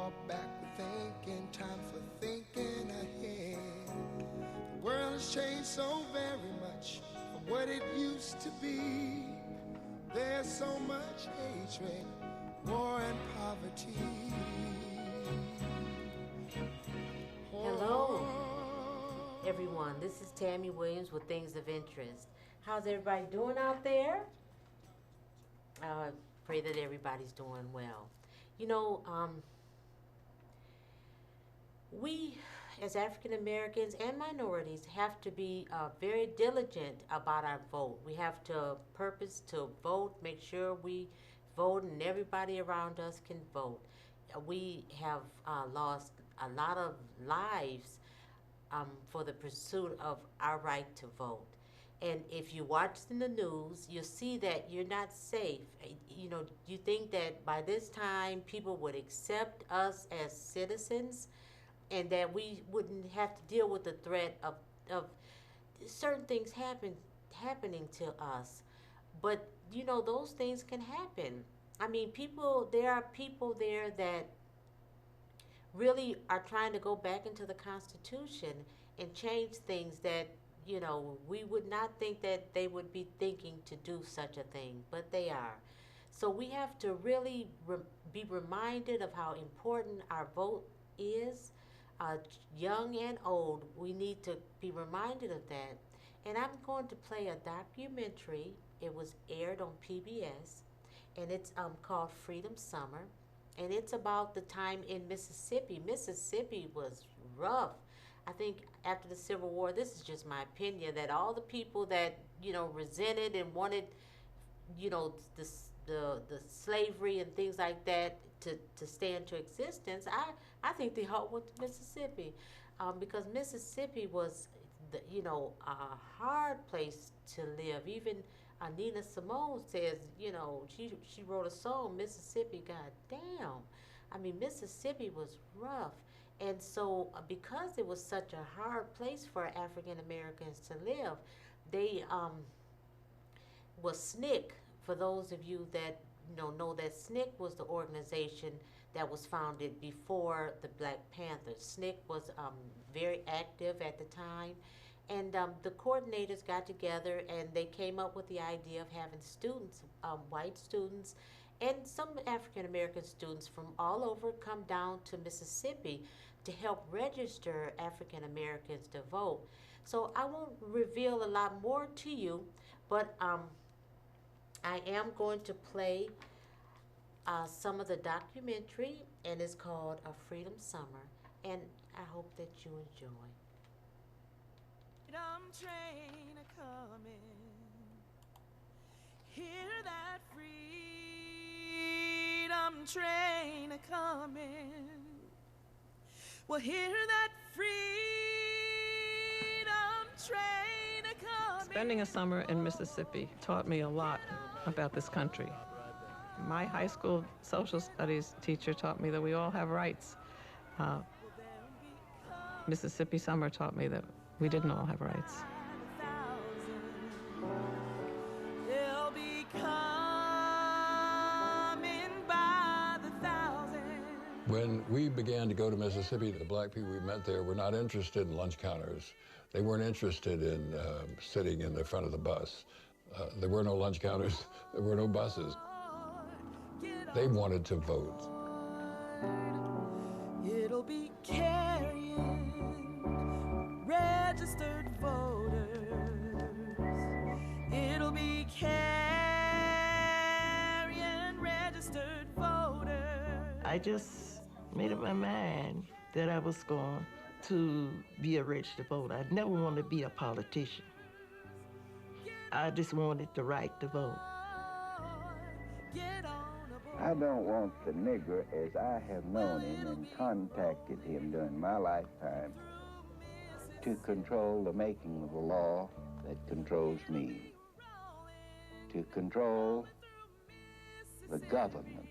fall back thinking, time for thinking ahead. The world has changed so very much from what it used to be. There's so much hatred, war and poverty. Hello, everyone. This is Tammy Williams with Things of Interest. How's everybody doing out there? Pray that everybody's doing well. You know, we as African Americans and minorities have to be very diligent about our vote. We have to purpose to vote, make sure we vote and everybody around us can vote. We have lost a lot of lives for the pursuit of our right to vote. And if you watch in the news, you'll see that you're not safe. You know, you think that by this time people would accept us as citizens and that we wouldn't have to deal with the threat of certain things happening to us. But, you know, those things can happen. I mean, there are people there that really are trying to go back into the Constitution and change things that, you know, we would not think that they would be thinking to do such a thing, but they are. So we have to really be reminded of how important our vote is. Young and old, we need to be reminded of that. And I'm going to play a documentary. It was aired on PBS, and it's called Freedom Summer. And it's about the time in Mississippi. Mississippi was rough. I think after the Civil War, this is just my opinion, that all the people that, you know, resented and wanted, you know, the slavery and things like that to stay into existence, I think they all went to Mississippi, because Mississippi was, you know, a hard place to live. Even Nina Simone says, you know, she wrote a song, Mississippi, goddamn. I mean, Mississippi was rough. And so because it was such a hard place for African Americans to live, they was SNCC. For those of you that know that SNCC was the organization that was founded before the Black Panthers. SNCC was very active at the time. And the coordinators got together and they came up with the idea of having students, white students, and some African American students from all over come down to Mississippi to help register African Americans to vote. So I won't reveal a lot more to you, but I am going to play some of the documentary, and it's called A Freedom Summer, and I hope that you enjoy. Freedom train a-comin', hear that freedom train a-comin'. Well, hear that freedom train a-comin'. Spending a summer in Mississippi taught me a lot about this country. My high school social studies teacher taught me that we all have rights. Mississippi summer taught me that we didn't all have rights. They'll be coming by the thousand. When we began to go to Mississippi, the black people we met there were not interested in lunch counters. They weren't interested in sitting in the front of the bus. There were no lunch counters. There were no buses. They wanted to vote. It'll be carrying registered voters. It'll be carrying registered voters. I just made up my mind that I was going to be a registered voter. I never wanted to be a politician. I just wanted the right to vote. I don't want the nigger as I have known him and contacted him during my lifetime to control the making of the law that controls me, to control the government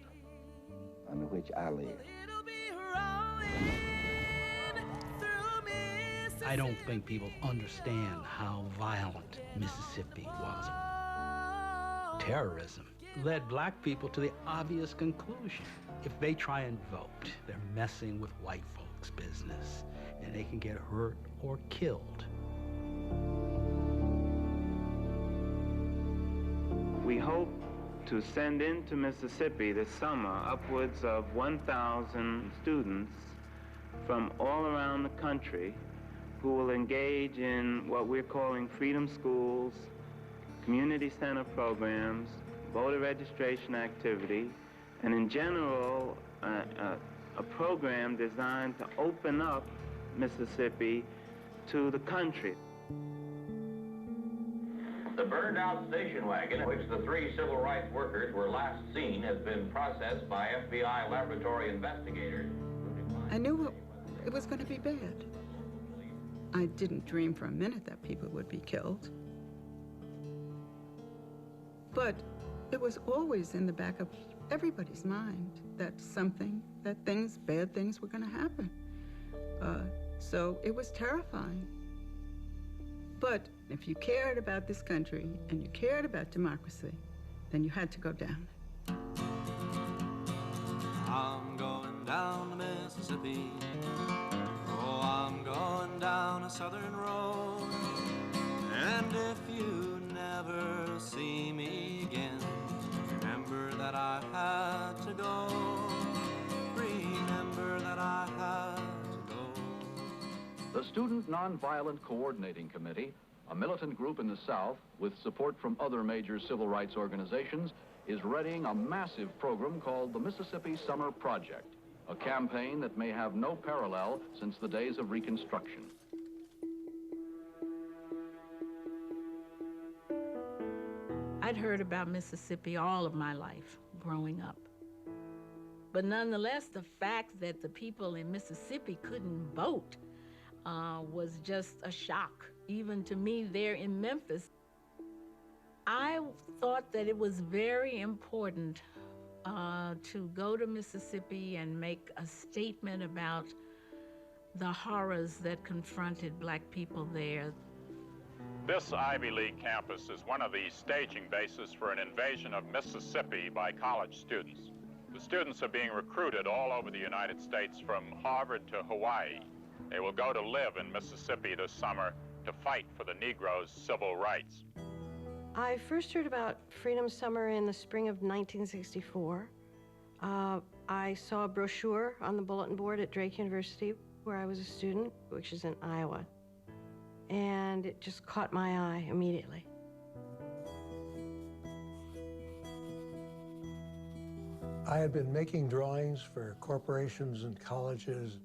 under which I live. I don't think people understand how violent Mississippi was. Terrorism led black people to the obvious conclusion. If they try and vote, they're messing with white folks' business, and they can get hurt or killed. We hope to send into Mississippi this summer upwards of 1,000 students from all around the country who will engage in what we're calling freedom schools, community center programs, voter registration activity, and in general, a program designed to open up Mississippi to the country. The burned-out station wagon in which the 3 civil rights workers were last seen has been processed by FBI laboratory investigators. I knew it was going to be bad. I didn't dream for a minute that people would be killed. But it was always in the back of everybody's mind that bad things were going to happen. So it was terrifying. But if you cared about this country and you cared about democracy, then you had to go down. I'm going down the Mississippi. Oh, I'm going down a southern road. And if you never see me again, remember that I had to go. Remember that I had to go. The Student Nonviolent Coordinating Committee, a militant group in the South with support from other major civil rights organizations, is readying a massive program called the Mississippi Summer Project, a campaign that may have no parallel since the days of Reconstruction. I'd heard about Mississippi all of my life growing up. But nonetheless, the fact that the people in Mississippi couldn't vote was just a shock, even to me there in Memphis. I thought that it was very important to go to Mississippi and make a statement about the horrors that confronted black people there. This Ivy League campus is one of the staging bases for an invasion of Mississippi by college students. The students are being recruited all over the United States from Harvard to Hawaii. They will go to live in Mississippi this summer to fight for the Negroes' civil rights. I first heard about Freedom Summer in the spring of 1964. I saw a brochure on the bulletin board at Drake University, where I was a student, which is in Iowa. And it just caught my eye immediately. I had been making drawings for corporations and colleges,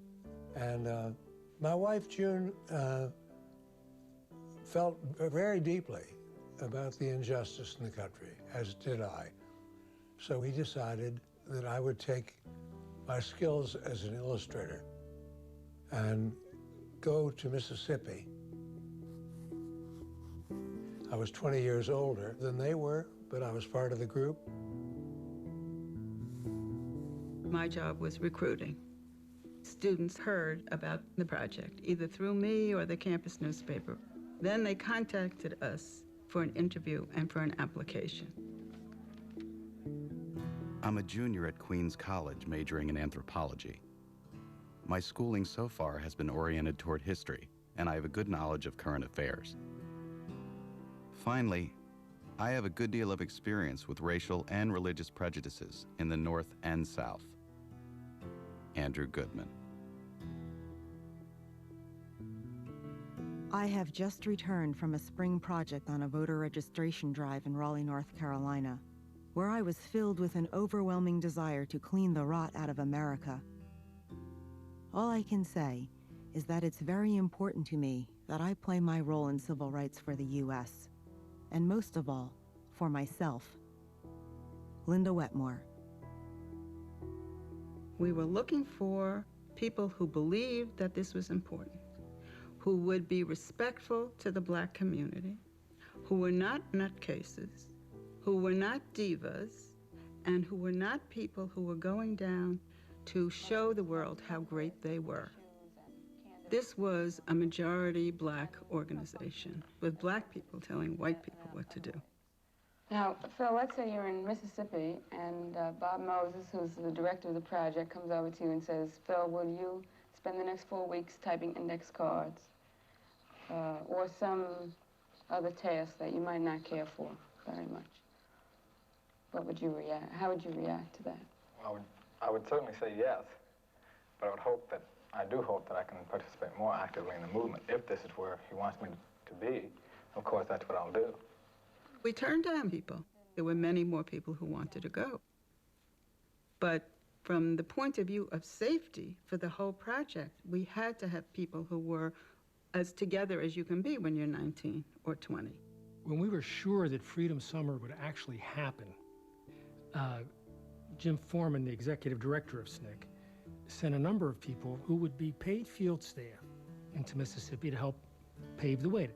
and my wife, June, felt very deeply about the injustice in the country, as did I. So we decided that I would take my skills as an illustrator and go to Mississippi. I was 20 years older than they were, but I was part of the group. My job was recruiting. Students heard about the project, either through me or the campus newspaper. Then they contacted us for an interview and for an application. I'm a junior at Queens College majoring in anthropology. My schooling so far has been oriented toward history, and I have a good knowledge of current affairs. Finally, I have a good deal of experience with racial and religious prejudices in the North and South. Andrew Goodman. I have just returned from a spring project on a voter registration drive in Raleigh, North Carolina, where I was filled with an overwhelming desire to clean the rot out of America. All I can say is that it's very important to me that I play my role in civil rights for the U.S., and most of all, for myself. Linda Wetmore. We were looking for people who believed that this was important, who would be respectful to the black community, who were not nutcases, who were not divas, and who were not people who were going down to show the world how great they were. This was a majority black organization with black people telling white people what to do. Now, Phil, let's say you're in Mississippi and Bob Moses, who's the director of the project, comes over to you and says, Phil, will you spend the next 4 weeks typing index cards or some other task that you might not care for very much? What would you react? How would you react to that? I would certainly say yes, but I do hope that I can participate more actively in the movement if this is where he wants me to be. Of course, that's what I'll do. We turned down people. There were many more people who wanted to go. But from the point of view of safety for the whole project, we had to have people who were as together as you can be when you're 19 or 20. When we were sure that Freedom Summer would actually happen, Jim Foreman, the executive director of SNCC, sent a number of people who would be paid field staff into Mississippi to help pave the way.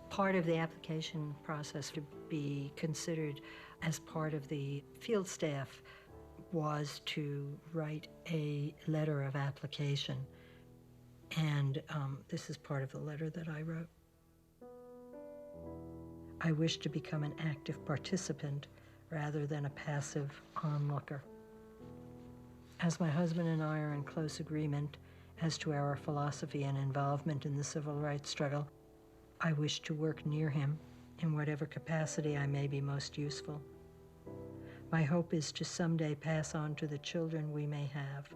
Part of the application process to be considered as part of the field staff was to write a letter of application. And this is part of the letter that I wrote. I wish to become an active participant rather than a passive onlooker. As my husband and I are in close agreement as to our philosophy and involvement in the civil rights struggle, I wish to work near him in whatever capacity I may be most useful. My hope is to someday pass on to the children we may have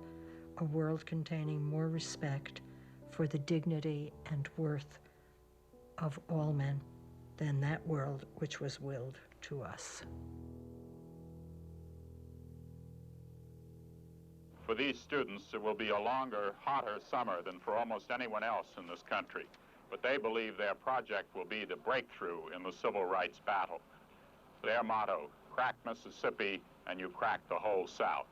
a world containing more respect for the dignity and worth of all men than that world which was willed to us. For these students, it will be a longer, hotter summer than for almost anyone else in this country. But they believe their project will be the breakthrough in the civil rights battle. Their motto, crack Mississippi and you crack the whole South.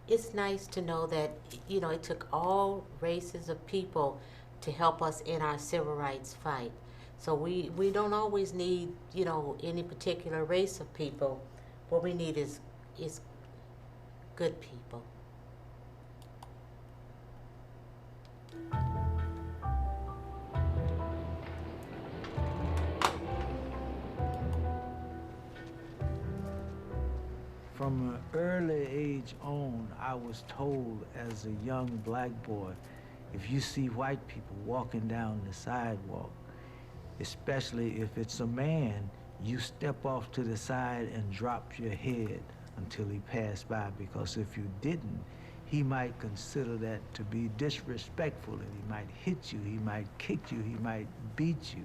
It's nice to know that, you know, it took all races of people to help us in our civil rights fight. So we don't always need, you know, any particular race of people. What we need is good people. From an early age on, I was told as a young black boy, if you see white people walking down the sidewalk, especially if it's a man, you step off to the side and drop your head until he passed by, because if you didn't, he might consider that to be disrespectful, and he might hit you, he might kick you, he might beat you.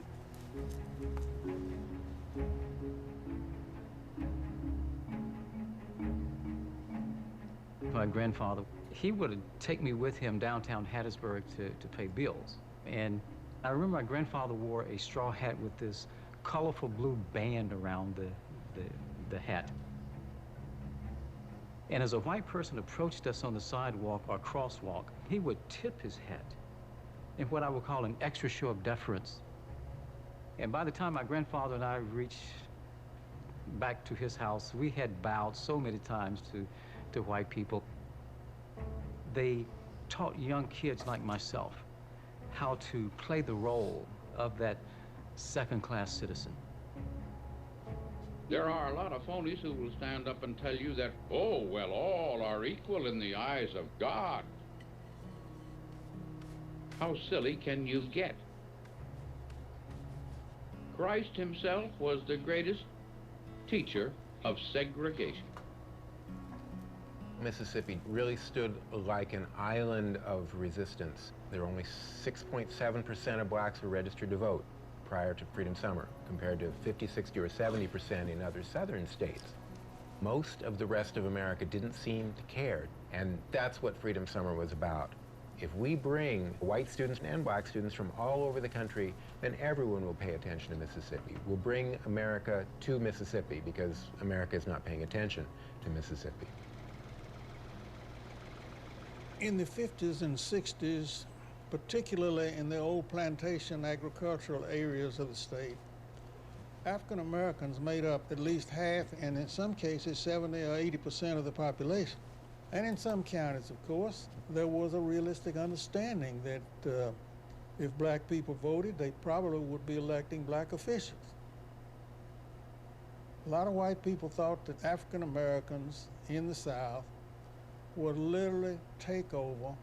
My grandfather, he would take me with him downtown Hattiesburg to pay bills. And I remember my grandfather wore a straw hat with this colorful blue band around the hat. And as a white person approached us on the sidewalk or crosswalk, he would tip his hat in what I would call an extra show of deference. And by the time my grandfather and I reached back to his house, we had bowed so many times to white people. They taught young kids like myself how to play the role of that second-class citizen. There are a lot of phonies who will stand up and tell you that, oh, well, all are equal in the eyes of God. How silly can you get? Christ himself was the greatest teacher of segregation. Mississippi really stood like an island of resistance. There were only 6.7% of blacks were registered to vote prior to Freedom Summer, compared to 50, 60, or 70% in other southern states. Most of the rest of America didn't seem to care, and that's what Freedom Summer was about. If we bring white students and black students from all over the country, then everyone will pay attention to Mississippi. We'll bring America to Mississippi, because America is not paying attention to Mississippi. In the 50s and 60s, particularly in the old plantation agricultural areas of the state, African Americans made up at least half, and in some cases 70 or 80% of the population. And in some counties, of course, there was a realistic understanding that if black people voted, they probably would be electing black officials. A lot of white people thought that African Americans in the South would literally take over,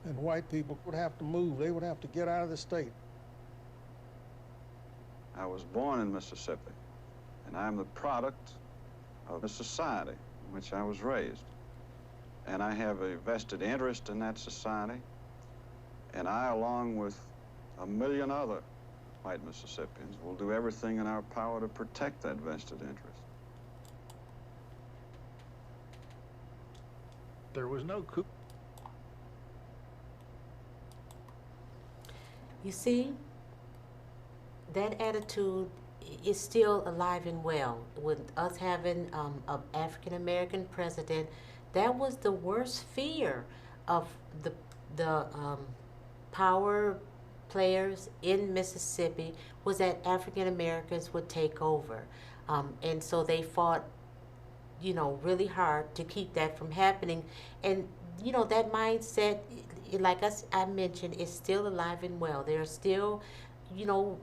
and white people would have to move. They would have to get out of the state. I was born in Mississippi, and I'm the product of the society in which I was raised. And I have a vested interest in that society, and I, along with 1 million other white Mississippians, will do everything in our power to protect that vested interest. There was no coup. You see, that attitude is still alive and well. With us having an African American president, that was the worst fear of the power players in Mississippi, was that African Americans would take over, and so they fought, you know, really hard to keep that from happening. And you know, that mindset, like I mentioned, is still alive and well. There are still, you know,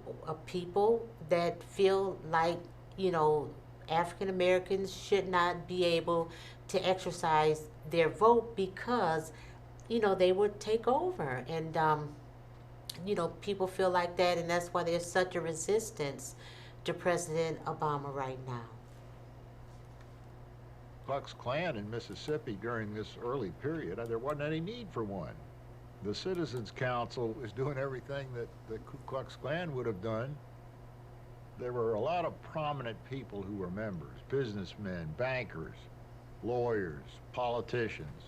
people that feel like, you know, African Americans should not be able to exercise their vote because, you know, they would take over. And, you know, people feel like that, and that's why there's such a resistance to President Obama right now. Ku Klux Klan in Mississippi during this early period, there wasn't any need for one. The Citizens Council was doing everything that the Ku Klux Klan would have done. There were a lot of prominent people who were members, businessmen, bankers, lawyers, politicians.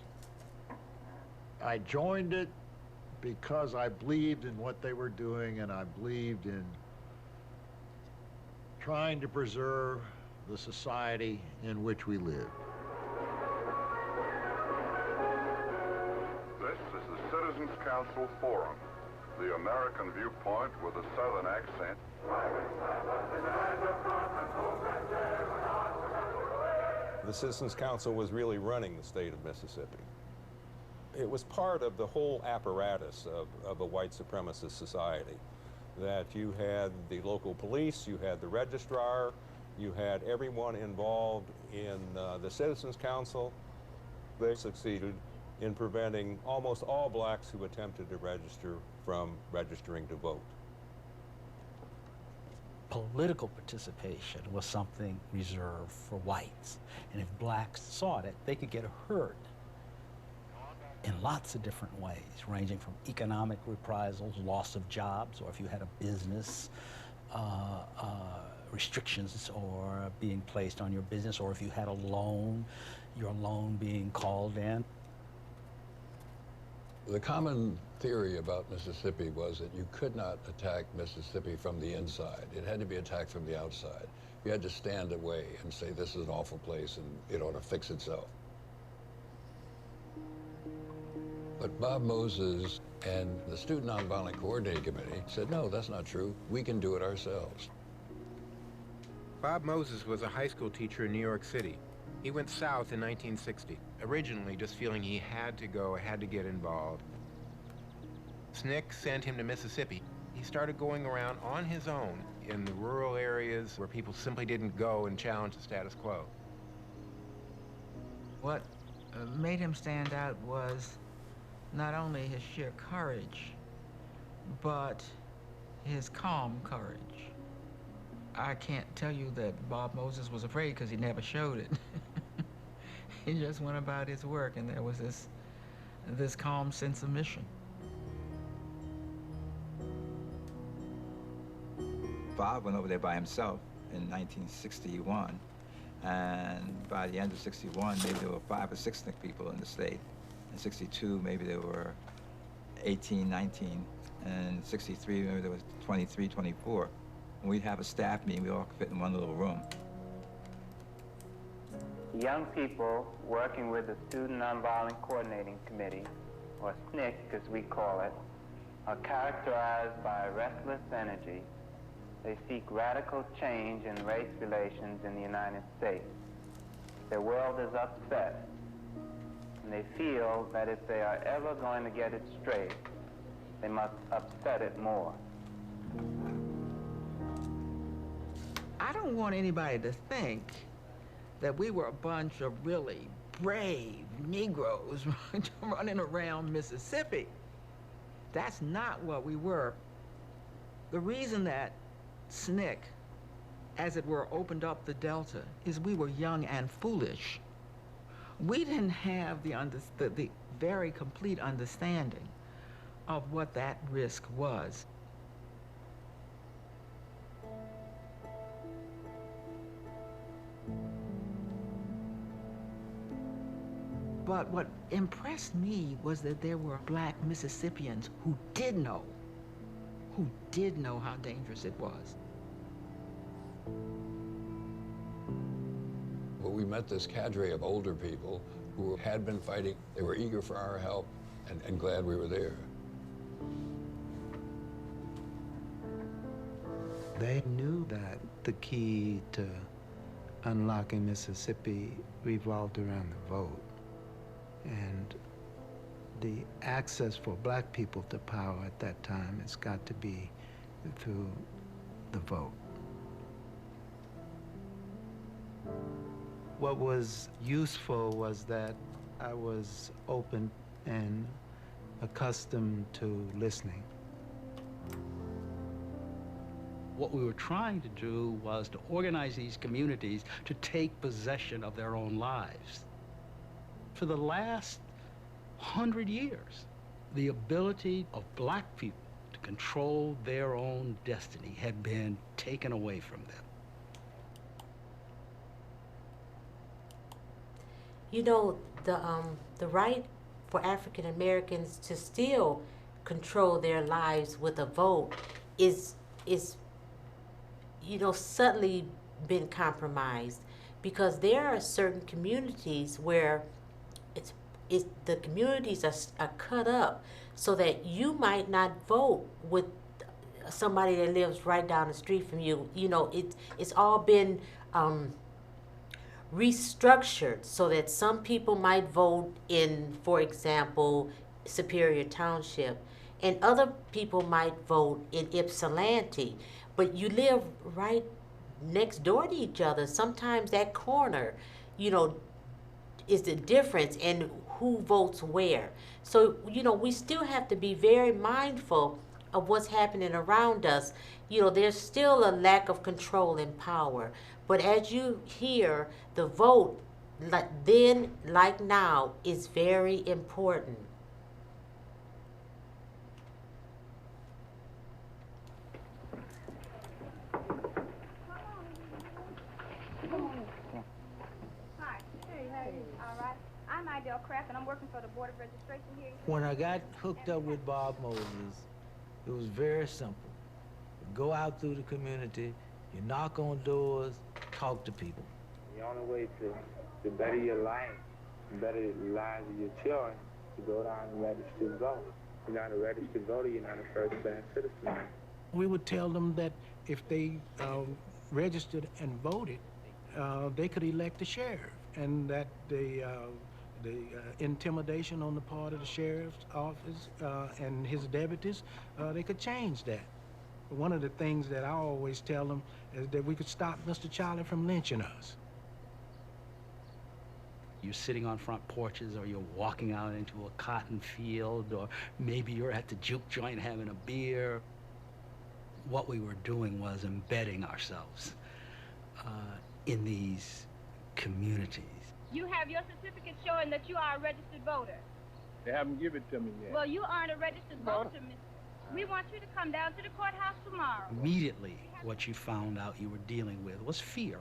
I joined it because I believed in what they were doing, and I believed in trying to preserve the society in which we live. This is the Citizens Council Forum, the American viewpoint with a Southern accent. The Citizens Council was really running the state of Mississippi. It was part of the whole apparatus of a white supremacist society, that you had the local police, you had the registrar, you had everyone involved in the Citizens Council. They succeeded in preventing almost all blacks who attempted to register from registering to vote. Political participation was something reserved for whites. And if blacks sought it, they could get hurt in lots of different ways, ranging from economic reprisals, loss of jobs, or if you had a business, restrictions or being placed on your business, or if you had a loan, your loan being called in. The common theory about Mississippi was that you could not attack Mississippi from the inside. It had to be attacked from the outside. You had to stand away and say, this is an awful place and it ought to fix itself. But Bob Moses and the Student Nonviolent Coordinating Committee said, no, that's not true. We can do it ourselves. Bob Moses was a high school teacher in New York City. He went south in 1960, originally just feeling he had to go, had to get involved. SNCC sent him to Mississippi. He started going around on his own in the rural areas where people simply didn't go and challenge the status quo. What made him stand out was not only his sheer courage, but his calm courage. I can't tell you that Bob Moses was afraid because he never showed it. He just went about his work, and there was this calm sense of mission. Bob went over there by himself in 1961, and by the end of 61, maybe there were 5 or 6 SNCC people in the state. In 62, maybe there were 18, 19, and in 63, maybe there was 23, 24. And we'd have a staff meeting, we all could fit in one little room. Young people working with the Student Nonviolent Coordinating Committee, or SNCC as we call it, are characterized by restless energy. They seek radical change in race relations in the United States. Their world is upset, and they feel that if they are ever going to get it straight, they must upset it more. I don't want anybody to think that we were a bunch of really brave Negroes running around Mississippi. That's not what we were. The reason that SNCC, as it were, opened up the Delta is we were young and foolish. We didn't have the very complete understanding of what that risk was. But what impressed me was that there were black Mississippians who did know how dangerous it was. Well, we met this cadre of older people who had been fighting. They were eager for our help and glad we were there. They knew that the key to unlocking Mississippi revolved around the vote. And the access for black people to power at that time has got to be through the vote. What was useful was that I was open and accustomed to listening. What we were trying to do was to organize these communities to take possession of their own lives. For the last 100 years, the ability of black people to control their own destiny had been taken away from them. You know, the right for African Americans to still control their lives with a vote is subtly been compromised, because there are certain communities where the communities are cut up so that you might not vote with somebody that lives right down the street from you. You know, it's all been restructured so that some people might vote in, for example, Superior Township, and other people might vote in Ypsilanti, but you live right next door to each other. Sometimes that corner, is the difference in who votes where. So, we still have to be very mindful of what's happening around us. There's still a lack of control and power. But as you hear, the vote, then like now, is very important. And I'm working for the Board of Registration here. When I got hooked up with Bob Moses, it was very simple. You go out through the community, you knock on doors, talk to people. The only way to better your life, better the lives of your children, to go down and register to vote. You're not a registered voter, you're not a first-class citizen. We would tell them that if they registered and voted, they could elect a sheriff, and that the intimidation on the part of the sheriff's office and his deputies, they could change that. One of the things that I always tell them is that we could stop Mr. Charlie from lynching us. You're sitting on front porches, or you're walking out into a cotton field, or maybe you're at the juke joint having a beer. What we were doing was embedding ourselves in these communities. You have your certificate showing that you are a registered voter. They haven't given it to me yet. Well, you aren't a registered voter, Miss. We want you to come down to the courthouse tomorrow. Immediately, what you found out you were dealing with was fear.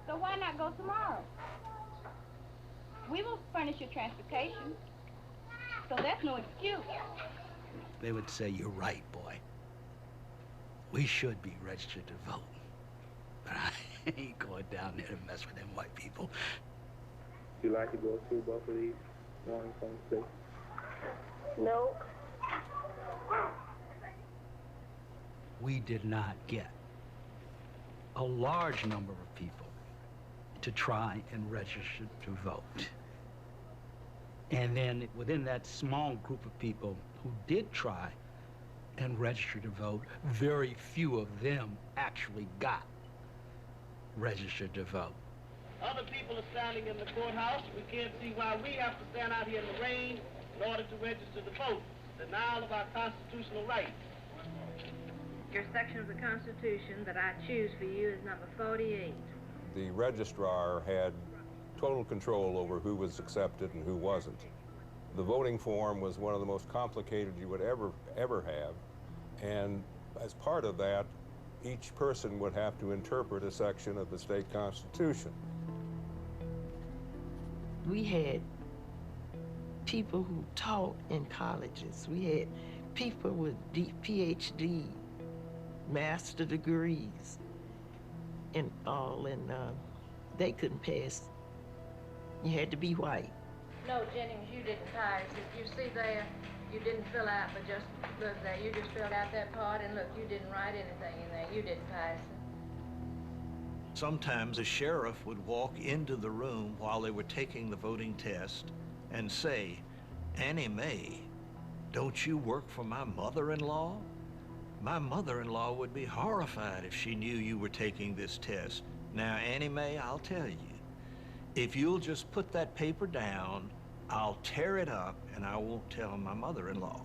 So why not go tomorrow? We will furnish your transportation, so that's no excuse. They would say, "You're right, boy. We should be registered to vote." But I ain't going down there to mess with them white people. Would you like to go through both of these morning phone stations? No. we did not get a large number of people to try and register to vote. And then within that small group of people who did try and register to vote, very few of them actually got registered to vote. Other people are standing in the courthouse. We can't see why we have to stand out here in the rain in order to register to vote. Denial of our constitutional rights. Your section of the Constitution that I choose for you is number 48. The registrar had total control over who was accepted and who wasn't. The voting form was one of the most complicated you would ever have, and as part of that, each person would have to interpret a section of the state constitution. We had people who taught in colleges. We had people with PhD, master degrees, and all, and they couldn't pass. You had to be white. No, Jennings, you didn't pass. If you see there, you didn't fill out, but just look there. You just filled out that part, and look, you didn't write anything in there. You didn't pass it. Sometimes a sheriff would walk into the room while they were taking the voting test and say, "Annie Mae, don't you work for my mother-in-law? My mother-in-law would be horrified if she knew you were taking this test. Now, Annie Mae, I'll tell you, if you'll just put that paper down, I'll tear it up and I won't tell my mother-in-law."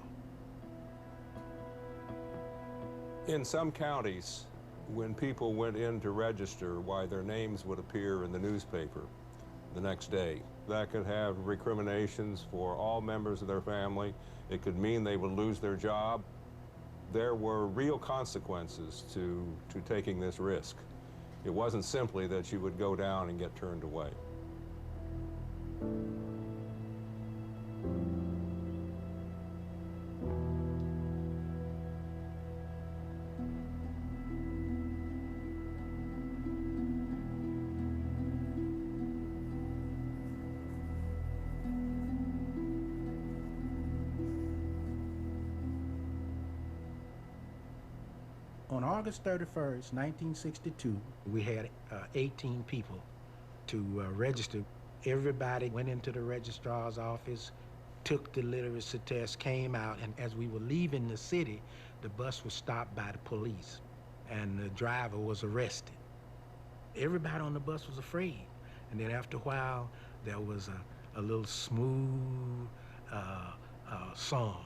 In some counties, when people went in to register, why their names would appear in the newspaper the next day. That could have recriminations for all members of their family. It could mean they would lose their job. There were real consequences to taking this risk. It wasn't simply that you would go down and get turned away. On August 31st, 1962, we had 18 people to register. Everybody went into the registrar's office, took the literacy test, came out, and as we were leaving the city, the bus was stopped by the police, and the driver was arrested. Everybody on the bus was afraid. And then after a while, there was a little smooth song,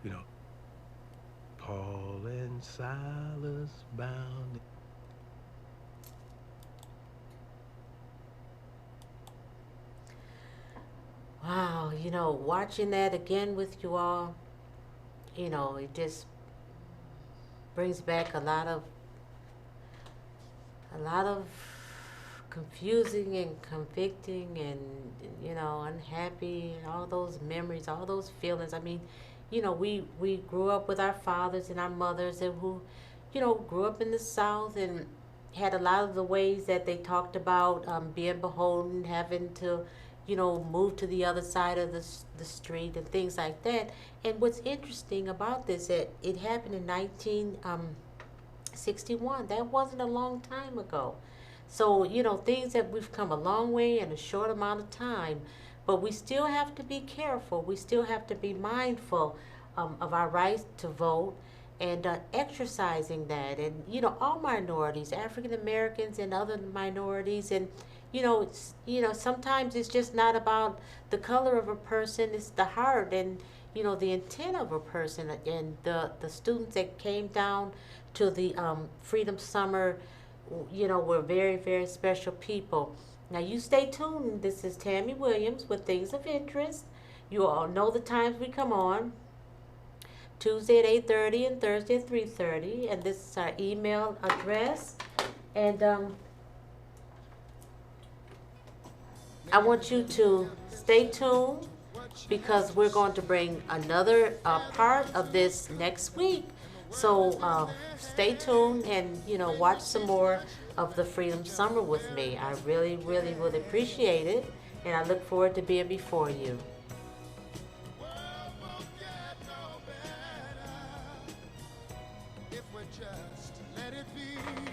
you know, Paul and Silas bound. Wow, you know, watching that again with you all, you know, it just brings back a lot of confusing and convicting and, you know, unhappy, and all those memories, all those feelings. I mean, you know, we grew up with our fathers and our mothers and who, you know, grew up in the South and had a lot of the ways that they talked about being beholden, having to, you know, move to the other side of the street and things like that. And what's interesting about this, that it happened in 1961. That wasn't a long time ago. So, you know, things that we've come a long way in a short amount of time. But we still have to be careful. We still have to be mindful of our right to vote and exercising that. And, you know, all minorities, African Americans and other minorities. And, you know, sometimes it's just not about the color of a person. It's the heart and, you know, the intent of a person. And the students that came down to the Freedom Summer, you know, were very, very special people. Now, you stay tuned. This is Tammy Williams with Things of Interest. You all know the times we come on. Tuesday at 8:30 and Thursday at 3:30. And this is our email address. And I want you to stay tuned because we're going to bring another part of this next week. So stay tuned and, you know, watch some more of the Freedom Summer with me. I really, really would appreciate it, and I look forward to being before you. feet.